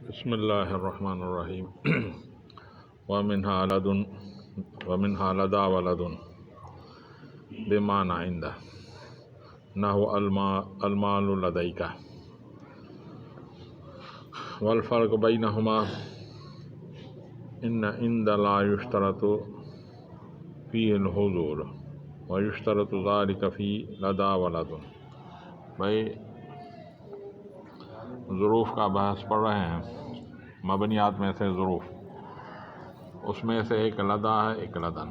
بسم اللہ الرحمن الرحیم ومنها لدا ولد بمعنى عنده نحو المال لديك والفرق بينهما ان عند لا يشترط فيه الحضور ويشترط ذلك في لدا ولد. بھائی ظروف کا بحث پڑھ رہے ہیں، مبنیات میں سے ظروف، اس میں سے ایک لدا ہے ایک لدن.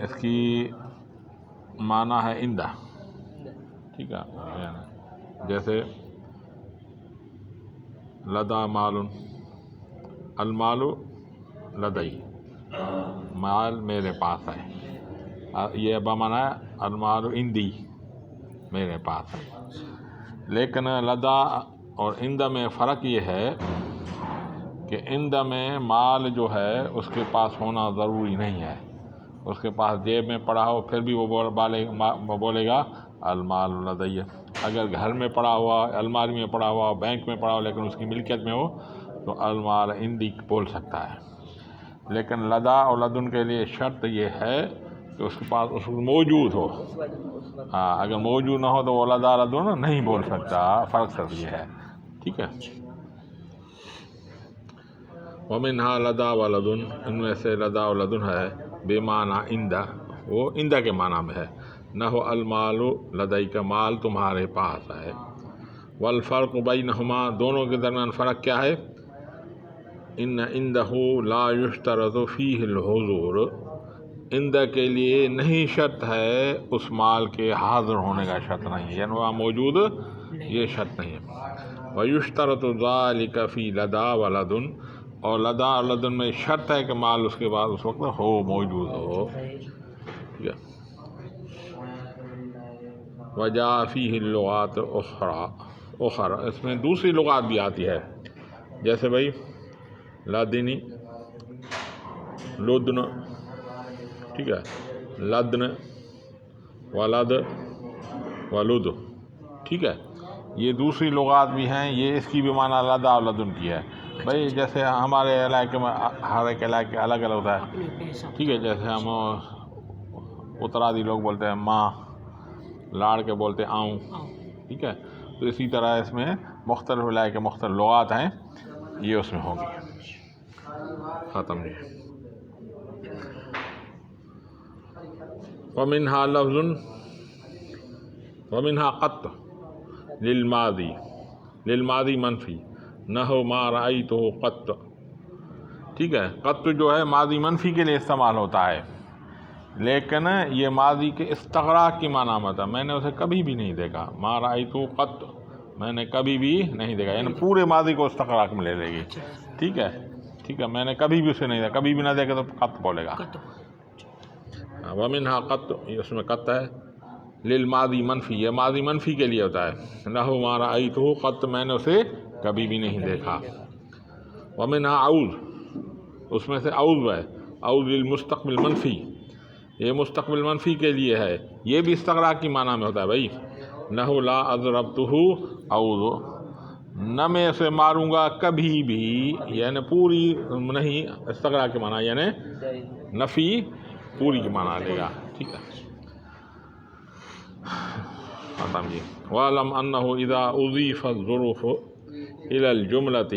اس کی معنی ہے اندہ، ٹھیک ہے. جیسے لدا مال، المال لدئی، مال میرے پاس ہے. یہ بمعنی ہے المال عندی، میرے پاس ہے. لیکن لدا اور اندہ میں فرق یہ ہے کہ اندہ میں مال جو ہے اس کے پاس ہونا ضروری نہیں ہے. اس کے پاس جیب میں پڑا ہو پھر بھی وہ بولے گا المال لدی. اگر گھر میں پڑا ہوا، الماری میں پڑا ہوا، بینک میں پڑا ہوا، لیکن اس کی ملکیت میں ہو تو المال عندی بول سکتا ہے. لیکن لدا اور لدن کے لیے شرط یہ ہے کہ اس کے پاس اس کو موجود ہو. ہاں، اگر موجود نہ ہو تو وہ لدا لدن نہیں بول سکتا. فرق صرف یہ ہے، ٹھیک ہے. ومنها لدا ولدن، ان میں سے لدا و لدن ہے بے معنی اندہ، وہ اندہ کے معنی میں ہے. نحو المال لدیک، مال تمہارے پاس ہے. والفرق بینہما، دونوں کے درمیان فرق کیا ہے؟ ان عندہ لا یشترط فیہ الحضور، اندہ کے لیے نہیں شرط ہے اس مال کے حاضر ہونے کا شرط نہیں ہے، یعنی وہاں موجود یہ شرط نہیں ہے. ویشترط ذلک فی لدا ولدن، اور لدا اور لدن میں شرط ہے کہ مال اس کے بعد اس وقت ہو، موجود ہو. ٹھیک ہے. وجاء فیہ اللغات اخرى، اس میں دوسری لغات بھی آتی ہے. جیسے بھائی لدنی، لدن، ٹھیک ہے، لدن، ولد، ولد، ٹھیک ہے. یہ دوسری لغات بھی ہیں، یہ اس کی بھی معنی لدا اور لدن کی ہے. بھائی جیسے ہمارے علاقے میں ہر ایک علاقے الگ الگ ہوتا ہے، ٹھیک ہے. جیسے ہم اترادی لوگ بولتے ہیں ماں، لاڑ کے بولتے ہیں آؤں، ٹھیک ہے. تو اسی طرح اس میں مختلف علاقے مختلف لغات ہیں، یہ اس میں ہوں گی. ختم جی. ومنها لفظ ومنها قط للماضی منفی، نحو ما رأیتہ قط، ٹھیک ہے. قط جو ہے ماضی منفی کے لیے استعمال ہوتا ہے، لیکن یہ ماضی کے استغراق کی معنی میں ہوتا ہے. میں نے اسے کبھی بھی نہیں دیکھا. ما رأیتہ قط، میں نے کبھی بھی نہیں دیکھا، یعنی پورے ماضی کو استغراق میں لے لے گی. ٹھیک ہے، ٹھیک ہے. میں نے کبھی بھی اسے نہیں دیکھا، کبھی بھی نہ دیکھا تو قط بولے گا. ومنها قط، اس میں قط ہے. للماضی منفی، یہ ماضی منفی کے لیے ہوتا ہے. نحو ما رأیتہ قط، میں نے اسے کبھی بھی نہیں دیکھا. ومنها اعوذ، اس میں سے اعوذ ہے. اعوذ للمستقبل منفی، یہ مستقبل منفی کے لیے ہے، یہ بھی استغراق کی معنی میں ہوتا ہے. بھائی نحو لا اضربتہ اعوذ، نہ میں اسے ماروں گا کبھی بھی، یعنی پوری نہیں، استغراق کے معنی یعنی نفی پوری کی معنی لے گا. ٹھیک ہے. وَاعْلَمْ أَنَّهُ إِذَا أُضِيفَ الظُّرُوفُ إِلَى الْجُمْلَةِ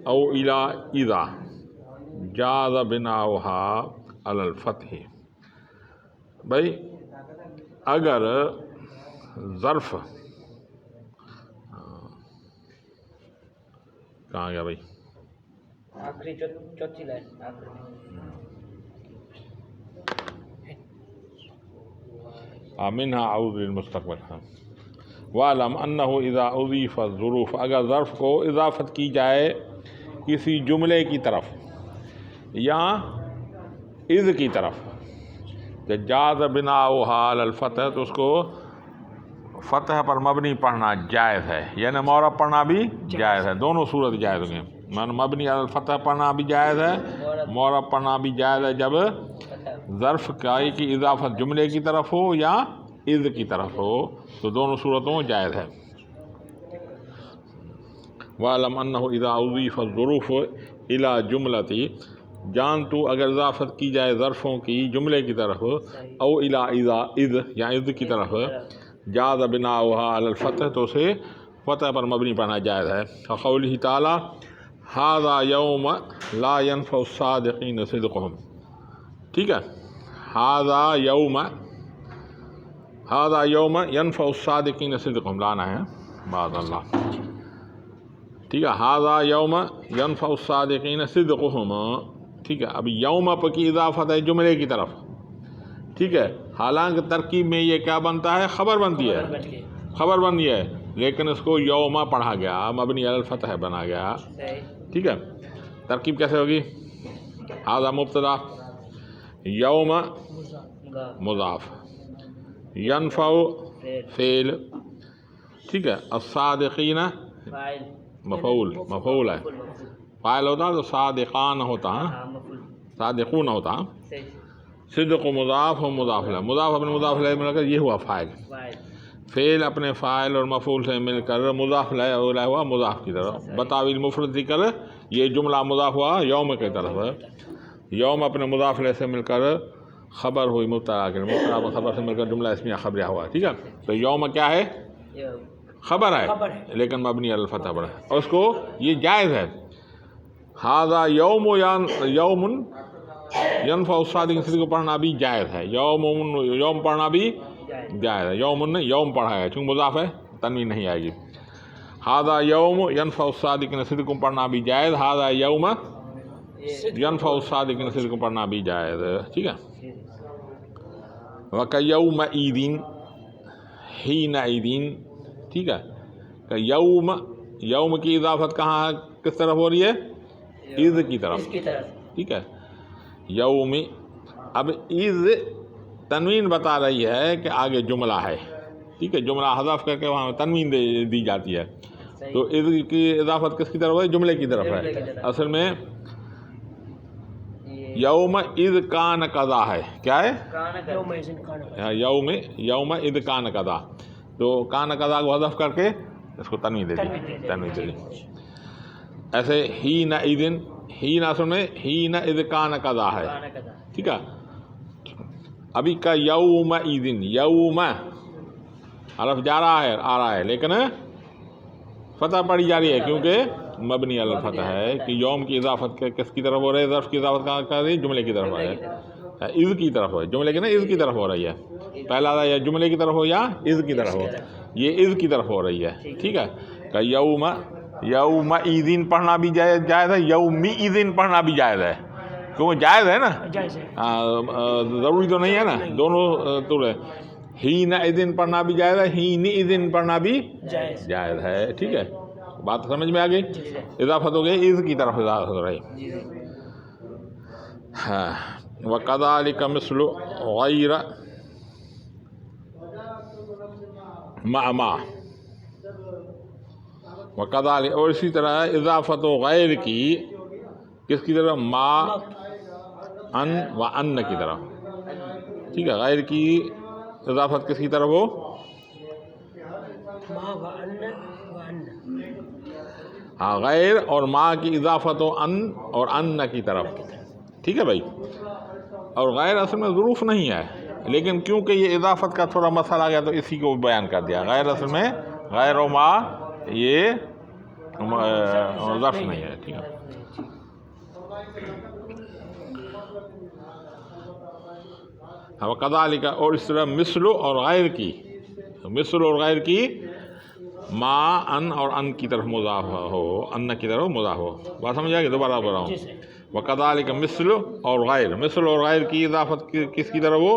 أَوْ إِلَى إِذَا جَازَ بِنَاؤُهَا عَلَى الْفَتْحِ. بھائی اگر ظرف، کہاں گیا بھائی؟ آخری چوتھی لائن آخری. منها اعوذ للمستقبل. وَاعْلَمْ أَنَّهُ إِذَا أُضِيفَ الظُّرُوفُ، اگر ظرف کو اضافت کی جائے کسی جملے کی طرف یا اذ کی طرف، جاز بناؤها علی الفتح، تو اس کو فتح پر مبنی پڑھنا جائز ہے، یعنی معرب پڑھنا بھی جائز ہے. دونوں صورت جائز ہوں گے. مبنی علی الفتح پڑھنا بھی جائز ہے، معرب پڑھنا بھی جائز ہے جب ظرف کی اضافت جملے کی طرف ہو یا اذ کی طرف ہو، تو دونوں صورتوں جائز ہے. وَعْلَمْ أَنَّهُ إِذَا أُضِيفَ الظُّرُوفُ إِلَى جُمْلَةٍ، جان تو اگر اضافت کی جائے ظرفوں کی جملے کی طرف، او الی اذ یا اذ کی طرف، جاز بناؤها علی الفتح، تو اسے فتح پر مبنی پڑھنا جائز ہے. قوله تعالی ھذا یوم لا ينفع الصادقین صدقهم. ٹھیک ہے، ھذا یوم ينفع الصادقین صدقهم لانا ہے بعد اللہ. ٹھیک ہے، ھذا یوم ينفع الصادقین صدقهم. ٹھیک ہے، اب یوم پر کی اضافت ہے جملے کی طرف. ٹھیک ہے، حالانکہ ترکیب میں یہ کیا بنتا ہے؟ خبر بنتی ہے، خبر بنتی ہے، لیکن اس کو یوم پڑھا گیا، مبنی علی الفتح بنا گیا. ٹھیک ہے، ترکیب کیسے ہوگی؟ ھذا مبتدا، یوم مضاف، ینفع فعل. ٹھیک ہے، الصادقین مفعول ہے، فاعل ہوتا تو صادقان ہوتا، صادقون ہوتا. صدق و مضاف و مضاف الیہ، مضاف اپنے مضاف الیہ مل کر یہ ہوا فاعل، فعل اپنے فاعل اور مفعول سے مل کر مضاف الیہ ہوا مضاف کی طرف. بتاویل مفرد ذکر، یہ جملہ مضاف ہوا یوم کی طرف. یوم اپنے مضاف الیہ سے مل کر خبر ہوئی مبتدا کے، مبتدا خبر سے مل کر جملہ اسمیہ خبریہ ہوا. ٹھیک ہے، تو یوم کیا ہے؟ خبر ہے، لیکن مبنی علی الفتح پر ہے، اور اس کو یہ جائز ہے. ھذا یوم ینفع الصادقین صدق کو پڑھنا بھی جائز ہے. یوم پڑھنا بھی جائز ہے. یوم پڑھا ہے چونکہ مضاف ہے، تنوین نہیں آئے گی. ھذا یوم ینفع الصادقین صدق کو پڑھنا بھی جائز. ھذا یوم ینفع الصادقین صدق کو پڑھنا بھی جائز. ٹھیک ہے، وَكَيَوْمَئِذٍ حِينَئِذٍ. ٹھیک ہے، کہ یوم کی اضافت کہاں ہے، کس طرف ہو رہی ہے؟ اذ کی طرف. ٹھیک ہے، یوم. اب اذ تنوین بتا رہی ہے کہ آگے جملہ ہے. ٹھیک ہے، جملہ حذف کر کے وہاں تنوین دی جاتی ہے، تو اذ کی اضافت کس کی طرف ہے؟ جملے کی طرف ہے. اصل میں یوم اذ کان قضا ہے. کیا ہے؟ یوم اذ کان قضا. تو کان قضا کو حذف کر کے اس کو تنوین دے دی. ایسے حین اذن، حین اصل میں حین اذ کان قضا ہے. ٹھیک ہے، ابھی کا یوم اذن، یوم حرف جا رہا ہے، آ رہا ہے، لیکن فتح پڑھی جا رہی ہے کیونکہ مبنی علی الفتح ہے. کہ یوم کی اضافت کس کی طرف ہو رہی ہے؟ ظرف کی اضافت کہاں کر رہی ہے؟ جملے کی طرف ہے، اذ کی طرف ہے. جملے کی نا اذ کی طرف ہو رہی ہے. پہلا یا جملے کی طرف ہو یا اذ کی طرف ہو، یہ اذ کی طرف ہو رہی ہے. ٹھیک ہے، کہ یوم اذن پڑھنا بھی جائز ہے، یوم اذن پڑھنا بھی جائز ہے. کیونکہ جائز ہے نا، ضروری تو نہیں ہے نا، دونوں تو ہے. حین اذن پڑھنا بھی جائز ہے، حین اذن پڑھنا بھی جائز ہے. ٹھیک ہے، بات سمجھ میں آ گئی؟ اضافت ہو گئی، اذ کی طرف اضافت ہو رہی. ہاں، وَكَذَلِكَ مِثْلُ غَيْرَ مَا. وَكَذَلِكَ، اور اسی طرح اضافت و غیر کی کس کی طرف؟ ما، ان و ان کی طرف. ٹھیک ہے، غیر کی اضافت کس کی طرف ہو؟ ہاں، غیر اور ما کی اضافت ہو ان اور ان کی طرف. ٹھیک ہے بھائی، اور غیر اصل میں ظروف نہیں ہے، لیکن کیونکہ یہ اضافت کا تھوڑا مسئلہ آ گیا تو اسی کو بیان کر دیا. غیر اصل میں غیر و ما یہ ظرف نہیں ہے. ٹھیک ہے، وَكَذَلِكَ، اور اس طرح مثل اور غیر کی، مثل اور غیر کی ما ان اور ان کی طرف مضاف ہو، ان کی طرف مضاف ہو. بات سمجھ آئے گی؟ دوبارہ بول رہا ہوں. وَكَذَلِكَ مثل اور غیر، مثل اور غیر کی اضافت کس کی طرف ہو؟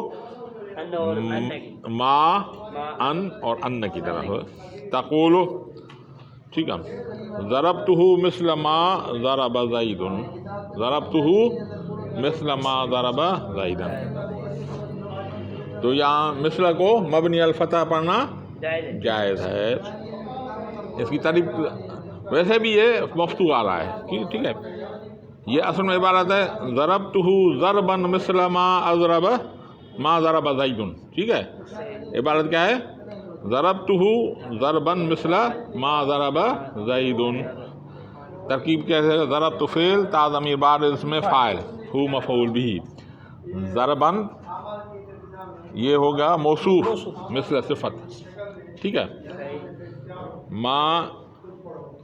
ما، ان اور ان کی طرف. تقول، ٹھیک ہے، ضربتہ مثل ما ضرب زید، ضربتہ مثل ما ضرب زید. تو یہاں مثل کو مبنی الفتح پڑھنا جائز ہے. اس کی تعریف ویسے بھی یہ مفتوح آ رہا ہے. ٹھیک ہے، یہ اصل میں عبارت ہے ضربتہ ضربا مثل ما ضرب زید. ٹھیک ہے، عبارت کیا ہے؟ ضربتہ ضربا مثل ما ضرب زید. ترکیب کیسے ہے؟ ضربت فعل تا ضمیر بعد اس میں فاعل ہو مفعول بھی، ضربن یہ ہوگا موصوف مثل صفت، ٹھیک ہے. ما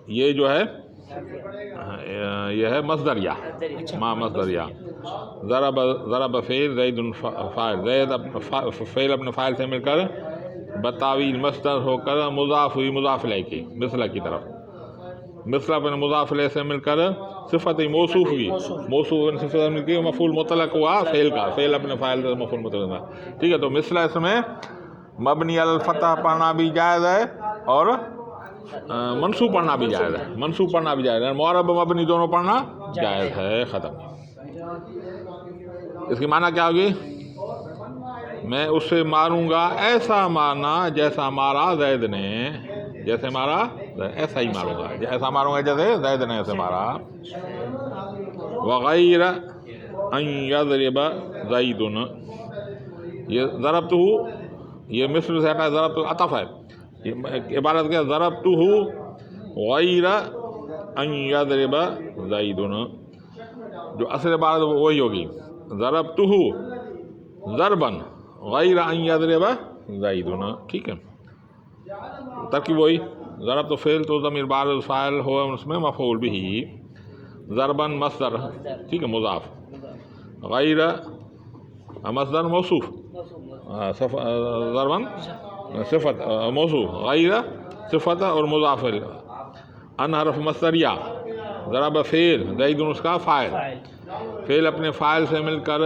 یہ جو ہے یہ ہے مصدریہ، ما مصدریہ. ضرب فعل زید فاعل، زید فعل اپنے فاعل سے مل کر بتاویل مصدر ہو کر مضاف ہوئی مضاف الیہ کی، مثلا کی طرف. مثلا اپنے مضاف الیہ سے مل کر صفت موصوف ہوئی، موصوف اپنے صفت سے مل کے مفعول مطلق ہوا فعل کا، فعل اپنے فاعل سے مفعول مطلق ہوا، ٹھیک ہے. تو مثلا اس میں مبنی علی الفتح پڑھنا بھی جائز ہے اور منصوب پڑھنا بھی جائز ہے، منصوب پڑھنا بھی جائز ہے، معرب مبنی دونوں پڑھنا جائز ہے. ختم. اس کی معنی کیا ہوگی؟ میں اسے ماروں گا ایسا مارنا جیسا مارا زید نے، جیسے مارا ایسا ہی ماروں گا، ایسا ماروں گا جیسے زید نے ایسے مارا. وغیر ان یضرب زید، یہ ضربتہ، یہ مثل سے ہٹا ہے، ضربتہ عطف ہے. یہ عبارت کیا؟ ضربتہ غیر ان یضرب زید، جو اصل عبارت وہی ہوگی، ضربتہ ضربا غیر ان یضرب زید، ٹھیک ہے. ترکیب وہی، ضربت فعل تو ضمیر بارز فاعل ہو اس میں مفعول بھی، ضربا مصدر، ٹھیک ہے، مضاف، غیر مصدر موصوف، ضربا صفت موصوف، غیر صفت اور مضاف، ان حرف مصدریہ، ضرب فعل زید اس کا فاعل، فعل اپنے فاعل سے مل کر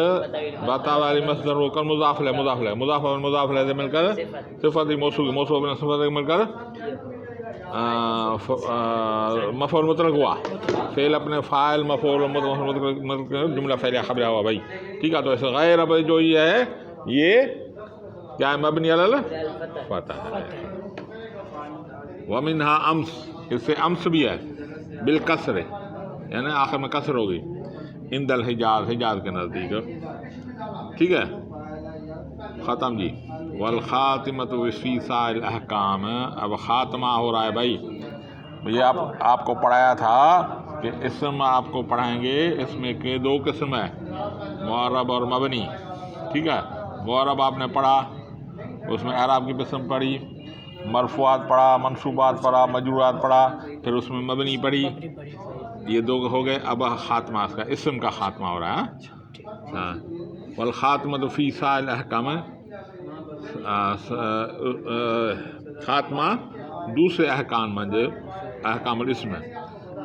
بتا والی مصدر ہو کر مضاف ہے، مضاف ہے، مضاف اور مضاف ہے سے مل کر صفت موصوف، موصوف اپنے صفت سے مل کر مفعول مطلق ہوا، فعل اپنے فاعل مفعول مطلق جملہ فعلیہ خبریہ ہوا بھائی، ٹھیک ہے. تو ایسے غیر اب جو یہ ہے یہ کیا ہے؟ مبنی علی الفتح ہے. ومنہا امس، اس سے امس بھی ہے بالکسر، یعنی آخر میں کسر ہوگی، عند الحجاز، حجاز کے نزدیک، ٹھیک ہے. ختم جی. والخاتمۃ فی سائر الاحکام، اب خاتمہ ہو رہا ہے بھائی. یہ آپ کو پڑھایا تھا کہ اسم آپ کو پڑھائیں گے، اس میں کے دو قسم ہے، معرب اور مبنی، ٹھیک ہے. معرب آپ نے پڑھا، اس میں اعراب کی قسم پڑھی، مرفوعات پڑھا، منصوبات پڑھا، مجرورات پڑھا، پھر اس میں مبنی پڑھی، یہ دو ہو گئے. اب خاتمہ اس کا اسم کا خاتمہ ہو رہا ہے. والخاتمۃ فی سائر الاحکام، خاتمہ دوسرے احکام میں جو احکام الاسم ہے،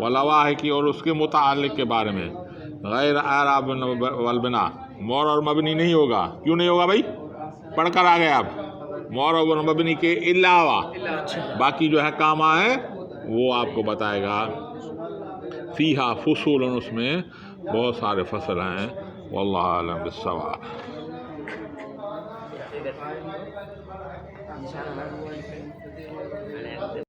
واللواحق کی اور اس کے متعلق کے بارے میں، غیر اعراب والبنا، معرب اور مبنی نہیں ہوگا. کیوں نہیں ہوگا بھائی؟ پڑھ کر آ گئے آپ، معرب اور مبنی کے علاوہ باقی جو احکام ہیں وہ آپ کو بتائے گا. فیہا فصول، اس میں بہت سارے فصل ہیں. واللہ اعلم بالصواب.